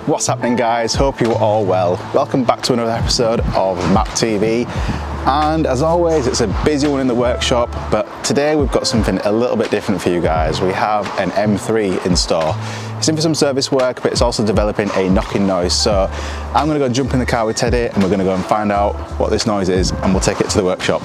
What's happening, guys? Hope you're all well. Welcome back to another episode of Map TV. And as always, it's a busy one in the workshop, but today we've got something a little bit different for you guys. We have an M3 in store. It's in for some service work, but it's also developing a knocking noise. So I'm gonna go jump in the car with Teddy and we're gonna go and find out what this noise is and we'll take it to the workshop.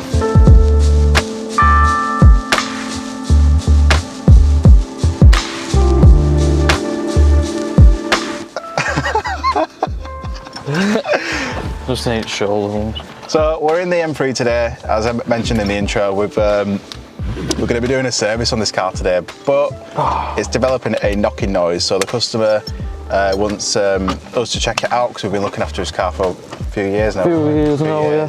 Just need shoulder ones. So we're in the M3 today. As I mentioned in the intro, we're going to be doing a service on this car today, but it's developing a knocking noise. So the customer wants us to check it out because we've been looking after his car for a few years now. Yeah.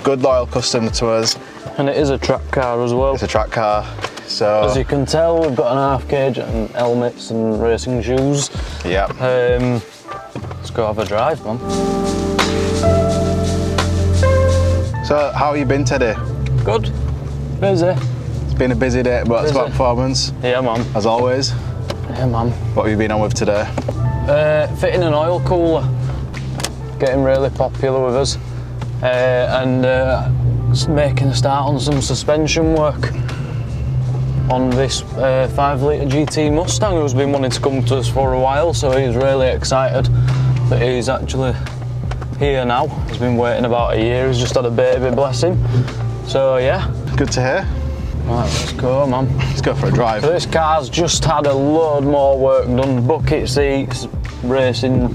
Good loyal customer to us. And it is a track car as well. It's a track car. So as you can tell, we've got an half cage and helmets and racing shoes. Yeah. Let's go have a drive, man. So how have you been, Teddy? Good. Busy. It's been a busy day, but it's about performance. Yeah, man. As always. Yeah, man. What have you been on with today? Fitting an oil cooler. Getting really popular with us. And making a start on some suspension work on this 5-litre GT Mustang, who's been wanting to come to us for a while, so he's really excited that he's actually here now. He's been waiting about a year, he's just had a baby, bless him. So yeah. Good to hear. Right, let's go, man. Let's go for a drive. So this car's just had a load more work done, bucket seats, racing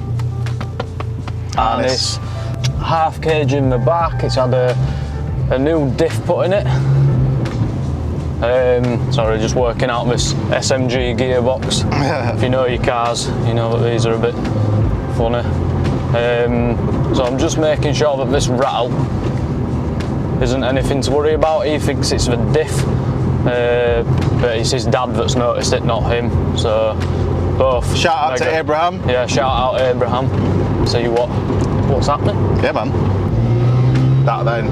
harness, half cage in the back, it's had a new diff put in it. Sorry, just working out this SMG gearbox. If you know your cars, you know that these are a bit funny. So I'm just making sure that this rattle isn't anything to worry about. He thinks it's the diff, but it's his dad that's noticed it, not him. So both. Shout out to Abraham. Yeah, shout out Abraham. See what's happening. Yeah, man. That then.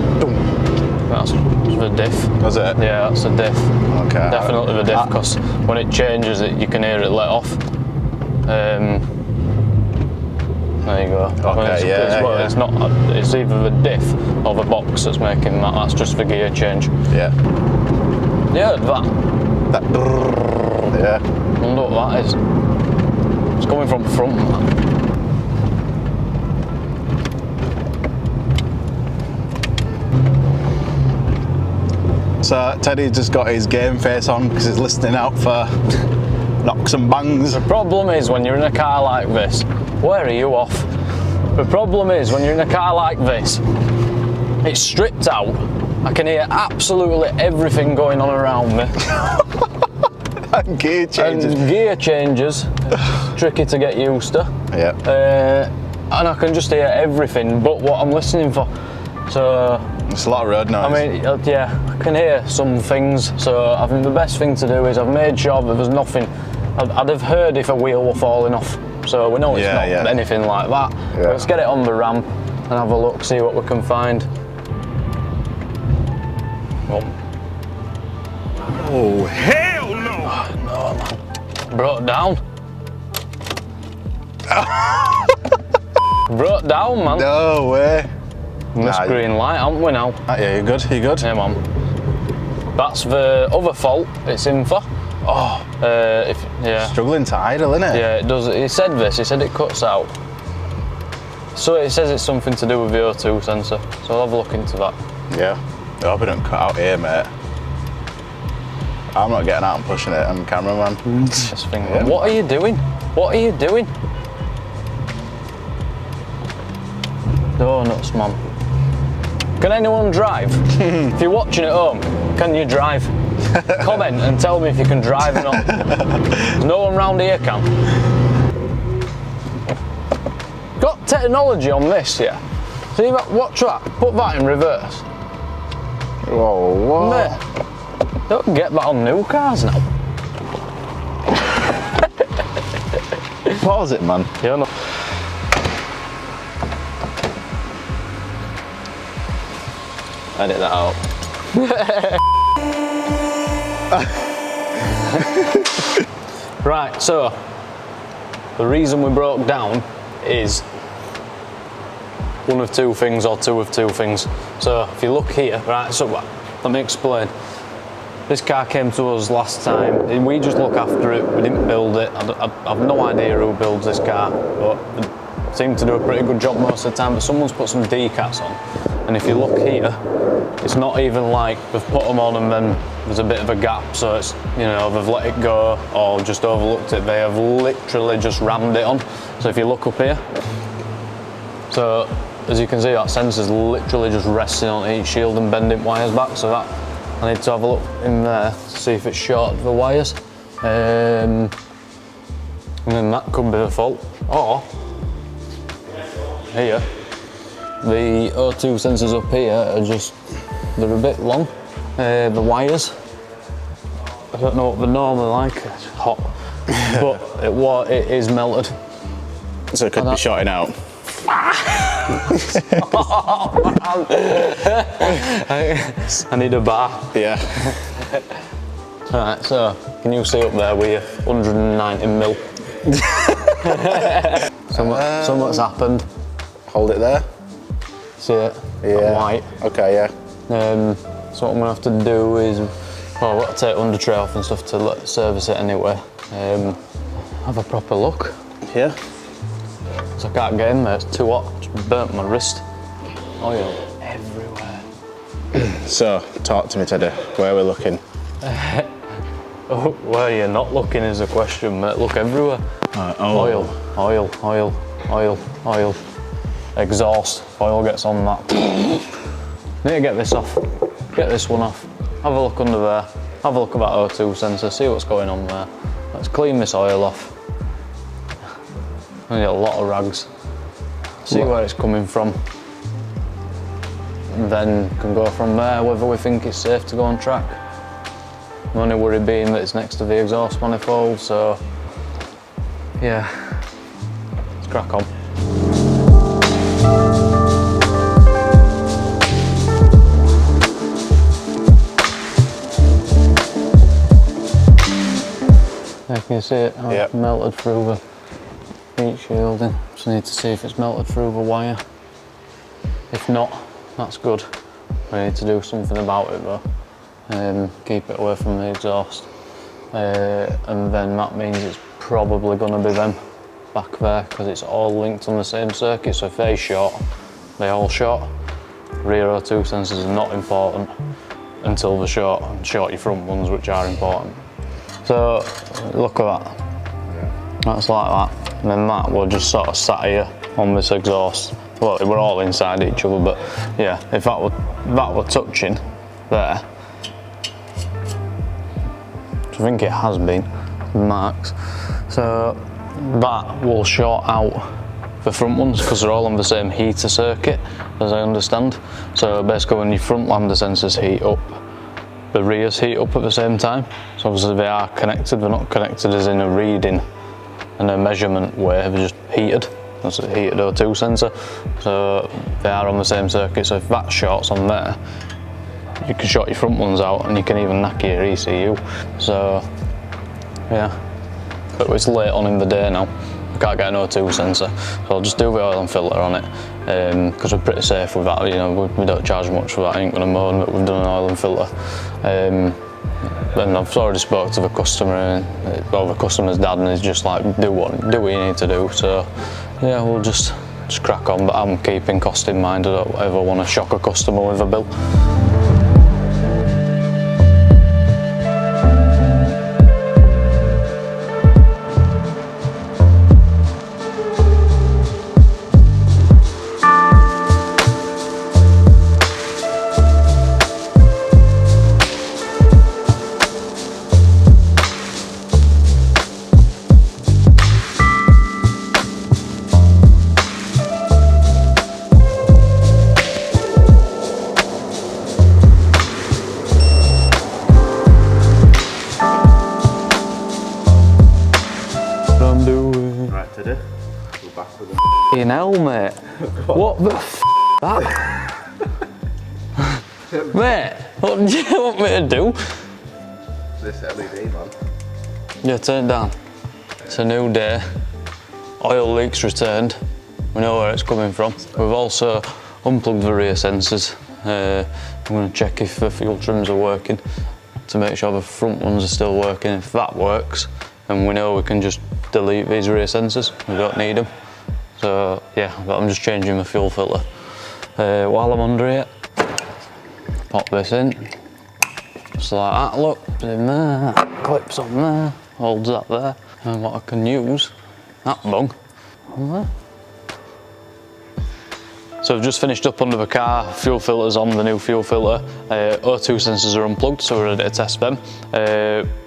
That's the diff. Was it? Yeah, that's the diff. Okay. Definitely the diff, because when it changes, you can hear it let off. There you go. Okay, It's not. It's either the diff or the box that's making that. That's just the gear change. Yeah. Yeah, that. Yeah. I wonder what that is. It's coming from front, man. So Teddy just got his game face on because he's listening out for knocks and bangs. The problem is when you're in a car like this, where are you off? The problem is when you're in a car like this, it's stripped out. I can hear absolutely everything going on around me. And gear changes. And gear changes, tricky to get used to. Yeah. And I can just hear everything but what I'm listening for. So it's a lot of road noise. I mean, yeah, I can hear some things. So I think the best thing to do is I've made sure that there's nothing. I'd have heard if a wheel were falling off. So we know it's not anything like that. Yeah. Let's get it on the ramp and have a look, see what we can find. Oh, hell no! No, man. Broke down. Broke down, man. No way. Missed green light, haven't we now? Yeah, you good? You good? Yeah, man. That's the other fault it's in for. Oh. Struggling to idle, innit? Yeah, it does. He said this. He said it cuts out. So it says it's something to do with the O2 sensor. So I'll have a look into that. Yeah. I hope it don't cut out here, mate. I'm not getting out and pushing it. I'm cameraman. This thing. Yeah. What are you doing? What are you doing? Donuts, man. Can anyone drive? If you're watching at home, can you drive? Comment and tell me if you can drive or not. There's no one round here can. Got technology on this, yeah. See that? Watch that. Put that in reverse. Whoa, whoa. Mate, don't get that on new cars now. Pause it, man. Yeah, no. Edit that out. Right, so The reason we broke down is one of two things or two of two things. So if you look here, right, so let me explain. This car came to us last time, and we just look after it, we didn't build it. I've no idea who builds this car, but they seem to do a pretty good job most of the time, but someone's put some decats on. And if you look here, it's not even like they've put them on and then there's a bit of a gap, so it's, you know, they've let it go or just overlooked it. They have literally just rammed it on. So if you look up here, so as you can see, that sensor's literally just resting on each shield and bending wires back, so that I need to have a look in there to see if it's short of the wires. And then that could be the fault. Or, here, the O2 sensors up here are just, they're a bit long. The wires, I don't know what they're normally like, it's hot, but it is melted. So it could be shorting out. I need a bar. Yeah. Alright, so can you see up there with your 190 mil? Something's happened. Hold it there. See it? Yeah. White. Okay, yeah. So what I'm gonna have to do is, well, I've got to take under tray off and stuff to service it anyway. Have a proper look. Yeah. So I can't get in there, it's too hot. Just burnt my wrist. Oil everywhere. So, talk to me, Teddy. Where are we looking? Oh, where you're not looking is a question, mate. Look everywhere. Oil, oil, oil, oil, oil. Exhaust. Oil gets on that. Need to get this off. Get this one off. Have a look under there. Have a look at that O2 sensor. See what's going on there. Let's clean this oil off. I need a lot of rags. See where it's coming from. And then can go from there whether we think it's safe to go on track. My only worry being that it's next to the exhaust manifold, so yeah, let's crack on. There, can you see it? Oh, yep. Melted through the heat shielding. Just need to see if it's melted through the wire. If not, that's good. We need to do something about it though. Keep it away from the exhaust. And then that means it's probably going to be them back there because it's all linked on the same circuit. So if they short, they all short. Rear O2 sensors are not important until they're short, and short your front ones, which are important. So look at that. That's like that. And then that will just sort of sat here on this exhaust. Well, we're all inside each other, but yeah, if that were touching there, which I think it has been, max. So that will short out the front ones because they're all on the same heater circuit, as I understand. So basically when your front lambda sensors heat up, the rears heat up at the same time. So obviously they are connected, they're not connected as in a reading and a measurement way, they're just heated. That's a heated O2 sensor. So they are on the same circuit, so if that shorts on there, you can short your front ones out and you can even knack your ECU. So yeah, but it's late on in the day now. I can't get an O2 sensor, so I'll just do the oil and filter on it because we're pretty safe with that. You know, we don't charge much for that. I ain't gonna moan that we've done an oil and filter. And I've already spoke to the customer, and well, the customer's dad, and he's just like, do what you need to do. So yeah, we'll just crack on. But I'm keeping cost in mind. I don't ever want to shock a customer with a bill. Fucking hell, mate. What the f that? Mate, what do you want me to do? This LED, man. Yeah, turn it down. It's a new day. oil leaks returned. We know where it's coming from. We've also unplugged the rear sensors. I'm going to check if the fuel trims are working to make sure the front ones are still working. If that works, then we know we can just delete these rear sensors. We don't need them. So yeah, but I'm just changing the fuel filter. While I'm under it, pop this in. Just like that, look, it's in there, clips on there, holds that there. And what I can use, that bung, on there. So I've just finished up under the car, fuel filter's on, the new fuel filter. O2 sensors are unplugged, so we're ready to test them.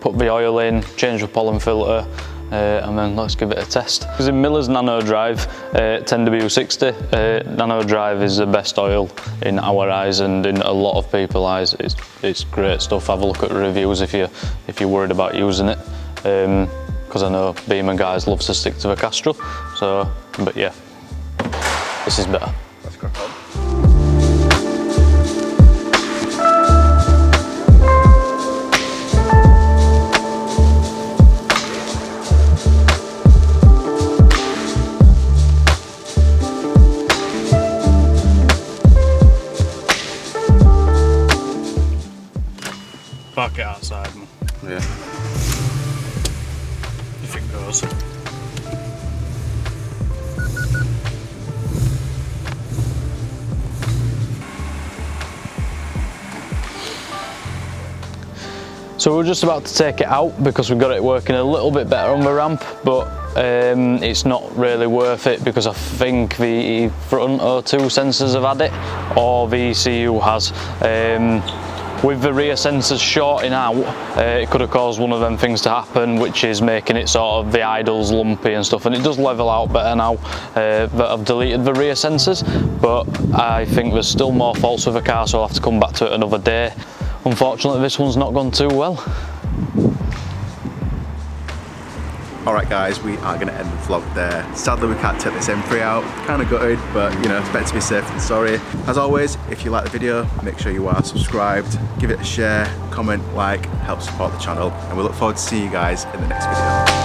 Put the oil in, change the pollen filter, and then let's give it a test. Because in Miller's Nano Drive 10W60, Nano Drive is the best oil in our eyes and in a lot of people's eyes. It's great stuff. Have a look at the reviews if you're worried about using it. Because I know Beamer guys love to stick to the Castrol. So, but yeah, this is better. Let's crack on. Park it outside, man. Yeah. If it goes. So we're just about to take it out because we've got it working a little bit better on the ramp, but it's not really worth it because I think the front O2 sensors have had it, or the ECU has. With the rear sensors shorting out, it could have caused one of them things to happen, which is making it sort of the idles lumpy and stuff, and it does level out better now that I've deleted the rear sensors, but I think there's still more faults with the car, so I'll have to come back to it another day. Unfortunately, this one's not gone too well. Alright guys, we are going to end the vlog there. Sadly we can't take this M3 out, kind of gutted, but you know, it's better to be safe than sorry. As always, if you like the video, make sure you are subscribed, give it a share, comment, like, help support the channel, and we look forward to seeing you guys in the next video.